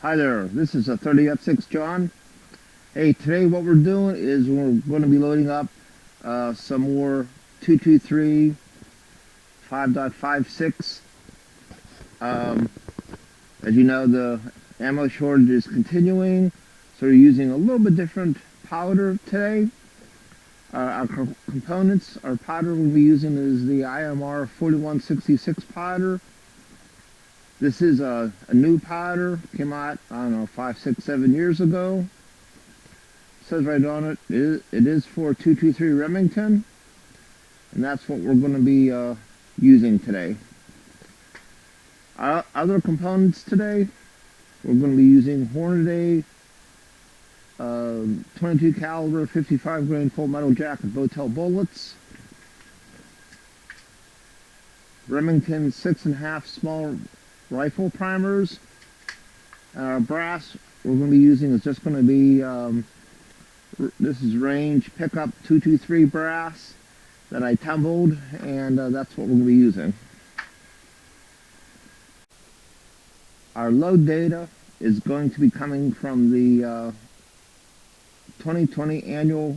Hi there, this is a 30F6 John. Hey, today what we're doing is we're going to be loading up some more 223 5.56. As you know, the ammo shortage is continuing, so we're using a little bit different powder today. Our components, our powder we'll be using is the IMR 4166 powder. This is a new powder, came out, I don't know, 5, 6, 7 years ago. It says right on it, it is for 223 Remington, and that's what we're going to be using today. Other components today, we're going to be using Hornady 22 caliber 55 grain full metal jacket Botel bullets, Remington 6.5 small rifle primers. Brass we're going to be using is just going to be this is range pickup 223 brass that I tumbled, and that's what we're going to be using. Our load data is going to be coming from the 2020 annual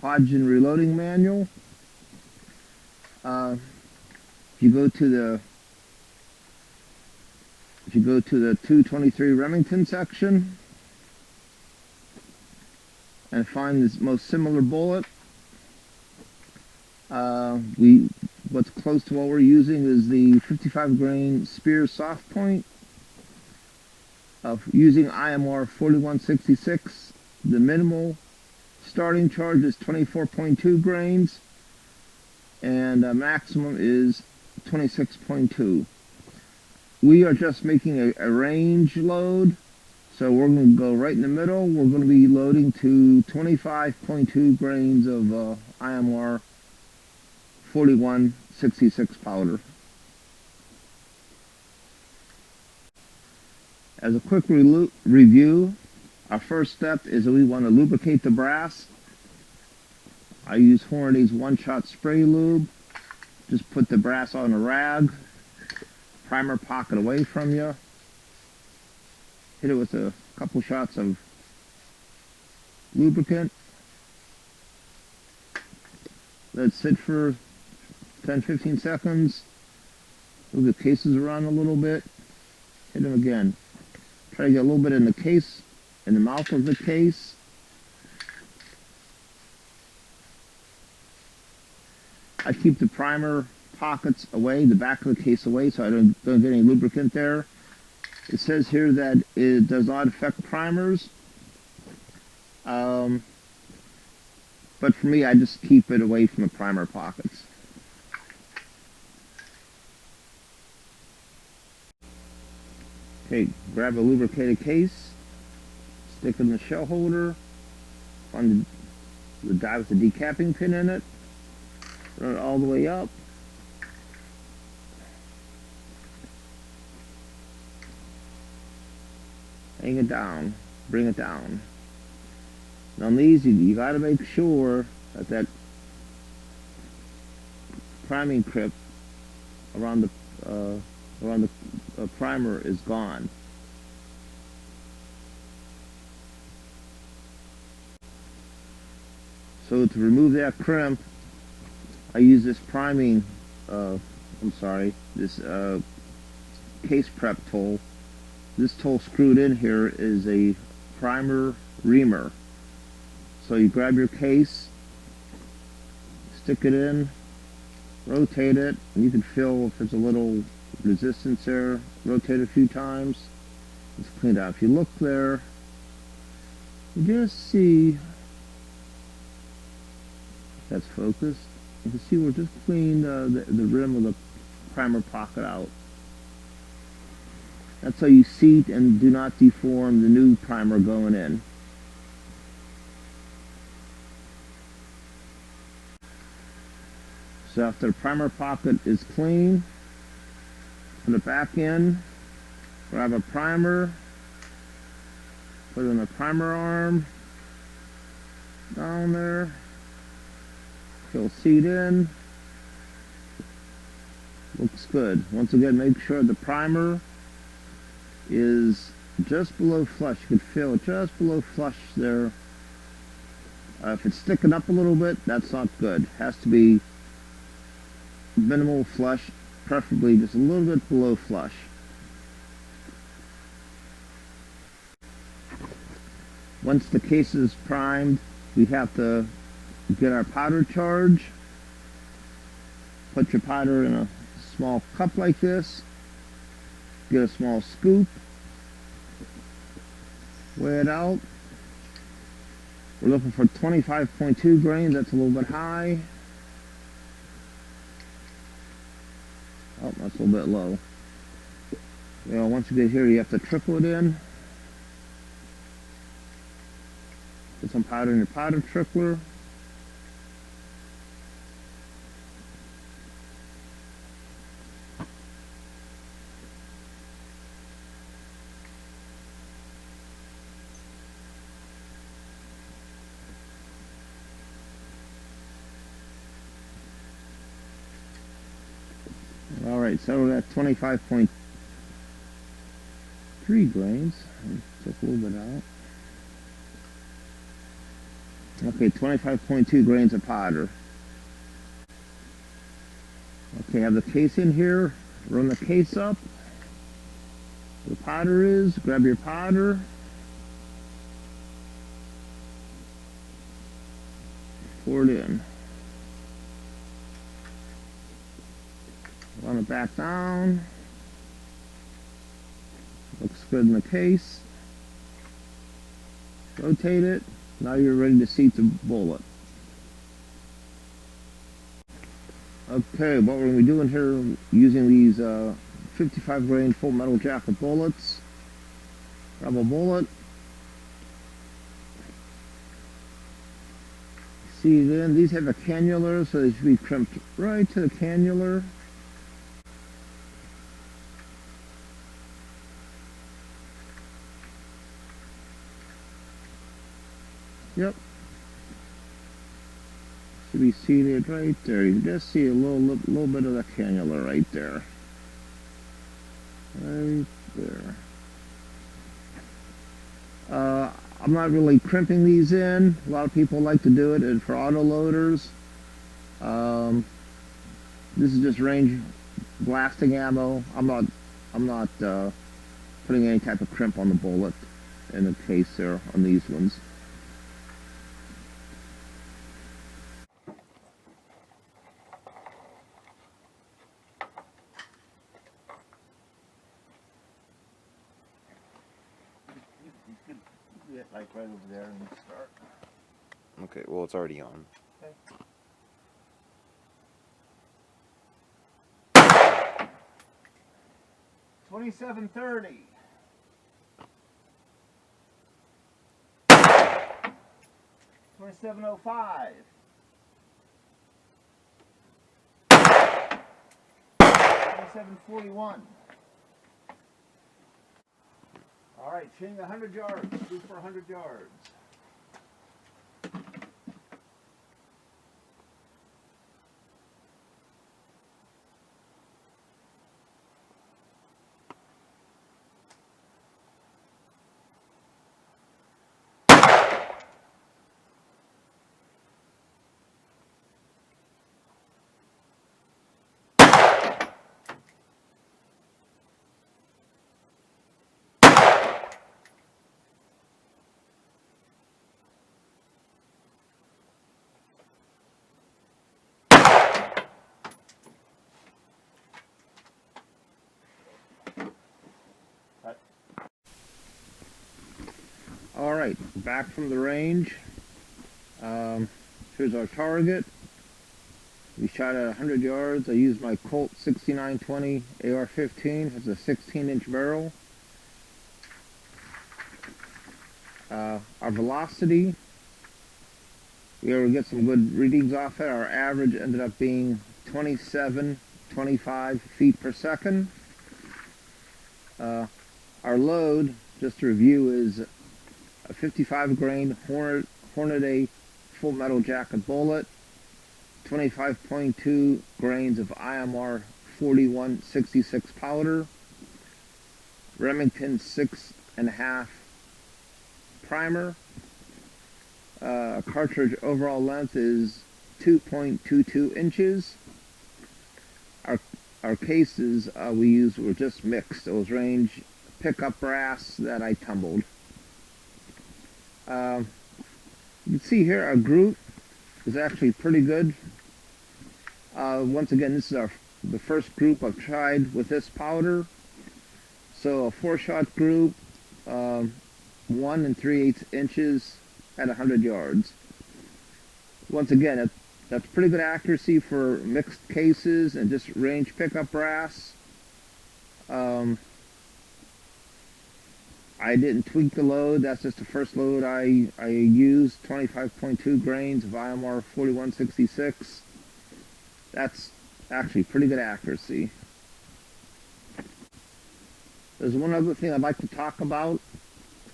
Hodgin reloading manual. If you go to the 223 Remington section and find this most similar bullet, what's close to what we're using is the 55 grain Spear soft point. Using IMR 4166, the minimal starting charge is 24.2 grains, and maximum is 26.2. We are just making a range load, so we're going to go right in the middle. We're going to be loading to 25.2 grains of IMR 4166 powder. As a quick review, our first step is that we want to lubricate the brass. I use Hornady's one-shot spray lube. Just put the brass on a rag, primer pocket away from you, hit it with a couple shots of lubricant, let it sit for 10-15 seconds, move the cases around a little bit, hit them again. Try to get a little bit in the case, in the mouth of the case. I keep the primer pockets away, the back of the case away, so I don't get any lubricant there. It says here that it does not affect primers. But for me, I just keep it away from the primer pockets. Okay, grab a lubricated case, stick it in the shell holder, find the die with the decapping pin in it, run it all the way up. Hang it down, bring it down. Now on these, you got to make sure that priming crimp around the primer is gone. So to remove that crimp, I use this priming, this case prep tool. This tool screwed in here is a primer reamer. So you grab your case, stick it in, rotate it, and you can feel if there's a little resistance there. Rotate a few times. It's cleaned out. If you look there, you just see, that's focused. You can see we're just cleaned the rim of the primer pocket out. That's how you seat and do not deform the new primer going in. So after the primer pocket is clean, put it back in, grab a primer, put it in the primer arm, down there, fill seat in, looks good. Once again, make sure the primer is just below flush. You can feel it just below flush there. If it's sticking up a little bit, that's not good. It has to be minimal flush, preferably just a little bit below flush. Once the case is primed, we have to get our powder charge. Put your powder in a small cup like this. Get a small scoop. Weigh it out. We're looking for 25.2 grains. That's a little bit high. Oh, that's a little bit low. You know, once you get here, you have to trickle it in. Put some powder in your powder trickler. Alright, so we're at 25.3 grains. Took a little bit out. Okay, 25.2 grains of powder. Okay, have the case in here. Run the case up. Where the powder is. Grab your powder. Pour it in. Run it back down. Looks good in the case. Rotate it. Now you're ready to seat the bullet. Okay, what we're going to be doing here, using these 55 grain full metal jacket bullets. Grab a bullet. Seat it in. These have a cannula, so they should be crimped right to the cannula. Yep. Should be seated right there. You can just see a little bit of the cannula right there. Right there. I'm not really crimping these in. A lot of people like to do it, and for auto loaders. This is just range blasting ammo. I'm not putting any type of crimp on the bullet in the case there on these ones. Like right over there and start. Okay, well it's already on. Okay. $27.30. $27.05. $27.41. All right, shooting 100 yards. Shoot for 100 yards. All right, back from the range. Here's our target. We shot at 100 yards. I used my Colt 6920 AR-15. It's a 16-inch barrel. Our velocity, we were able to get some good readings off it. Our average ended up being 27.25 feet per second. Our load, just to review, is a 55 grain Hornady full metal jacket bullet, 25.2 grains of IMR 4166 powder, Remington 6 1.5 primer. Cartridge overall length is 2.22 inches. Our cases we used were just mixed. Those range pickup brass that I tumbled. You can see here our group is actually pretty good. Once again, this is the first group I've tried with this powder. So a 4-shot group, 1 3/8 inches at 100 yards. Once again, that's pretty good accuracy for mixed cases and just range pickup brass. I didn't tweak the load. That's just the first load I used. 25.2 grains of IMR 4166. That's actually pretty good accuracy. There's one other thing I'd like to talk about.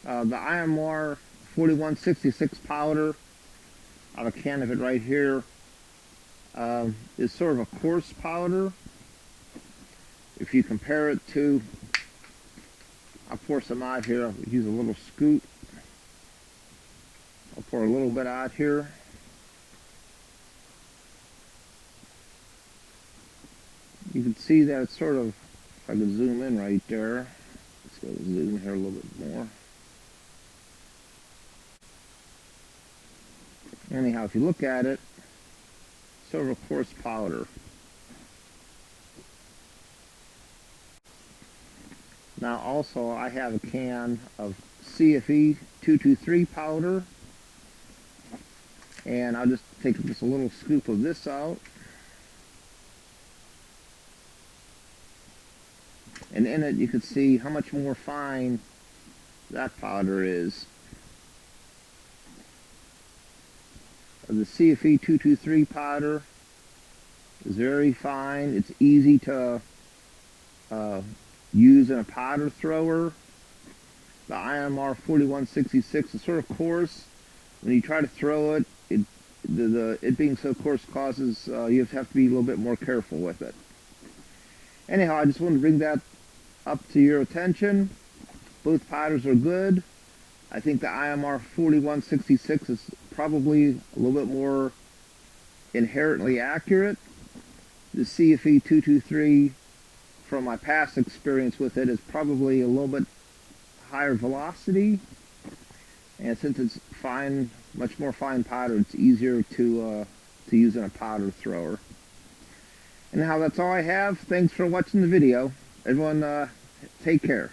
The IMR 4166 powder, I have a can of it right here, is sort of a coarse powder. If you compare it to, I'll pour some out here. I'll use a little scoop. I'll pour a little bit out here. You can see that it's sort of, if I could zoom in right there. Let's go zoom here a little bit more. Anyhow, if you look at it, sort of a coarse powder. Now also I have a can of CFE 223 powder, and I'll just take just a little scoop of this out. And in it you can see how much more fine that powder is. The CFE 223 powder is very fine. It's easy to use in a powder thrower. The IMR 4166 is sort of coarse. When you try to throw it, it being so coarse causes you have to be a little bit more careful with it. Anyhow, I just wanted to bring that up to your attention. Both powders are good. I think the IMR 4166 is probably a little bit more inherently accurate. The CFE 223, from my past experience with it, is probably a little bit higher velocity, and since it's fine, much more fine powder, it's easier to use in a powder thrower. And now that's all I have. Thanks for watching the video. Everyone, take care.